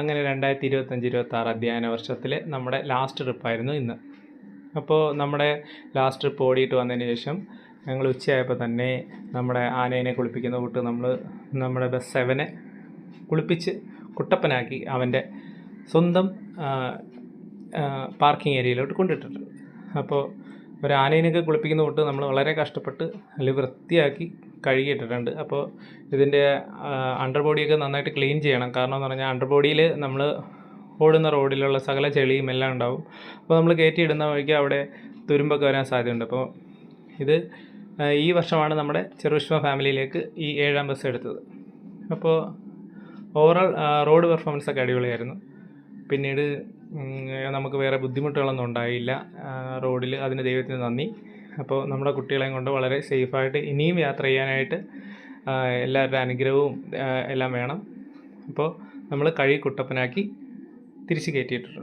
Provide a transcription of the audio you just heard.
അങ്ങനെ 2025-26 അധ്യയന വർഷത്തിലെ നമ്മുടെ ലാസ്റ്റ് ട്രിപ്പായിരുന്നു ഇന്ന്. അപ്പോൾ നമ്മുടെ ലാസ്റ്റ് ട്രിപ്പ് ഓടിയിട്ട് വന്നതിന് ശേഷം ഞങ്ങൾ ഉച്ചയായപ്പോൾ തന്നെ നമ്മുടെ ആനേനെ കുളിപ്പിക്കുന്ന കൂട്ട് നമ്മുടെ ബസ് 7 കുളിപ്പിച്ച് കുട്ടപ്പനാക്കി അവൻ്റെ സ്വന്തം പാർക്കിംഗ് ഏരിയയിലോട്ട് കൊണ്ടിട്ടിട്ടുണ്ട്. അപ്പോൾ ഒരു ആനേനെയൊക്കെ കുളിപ്പിക്കുന്ന കൂട്ട് നമ്മൾ വളരെ കഷ്ടപ്പെട്ട് നല്ല വൃത്തിയാക്കി കഴുകിയിട്ടിട്ടുണ്ട്. അപ്പോൾ ഇതിൻ്റെ അണ്ടർ ബോഡിയൊക്കെ നന്നായിട്ട് ക്ലീൻ ചെയ്യണം. കാരണം എന്ന് പറഞ്ഞാൽ അണ്ടർ ബോഡിയിൽ നമ്മൾ ഓടുന്ന റോഡിലുള്ള സകല ചെളിയും എല്ലാം ഉണ്ടാവും. അപ്പോൾ നമ്മൾ കയറ്റിയിടുന്ന വഴിക്ക് അവിടെ തുരുമ്പൊക്കെ വരാൻ സാധ്യതയുണ്ട്. അപ്പോൾ ഇത് ഈ വർഷമാണ് നമ്മുടെ ചെറുവിശ്വ ഫാമിലിയിലേക്ക് ഈ 7ാം ബസ് എടുത്തത്. അപ്പോൾ ഓവറോൾ റോഡ് പെർഫോമൻസൊക്കെ അടിപൊളിയായിരുന്നു. പിന്നീട് നമുക്ക് വേറെ ബുദ്ധിമുട്ടുകളൊന്നും ഉണ്ടായില്ല റോഡിൽ. അതിന് ദൈവത്തിന് നന്ദി. അപ്പോൾ നമ്മുടെ കുട്ടികളെയും കൊണ്ട് വളരെ സേഫായിട്ട് ഇനിയും യാത്ര ചെയ്യാനായിട്ട് എല്ലാവരുടെ അനുഗ്രഹവും എല്ലാം വേണം. അപ്പോൾ നമ്മൾ കഴുകി കുട്ടപ്പനാക്കി തിരിച്ച് കയറ്റിയിട്ടുണ്ട്.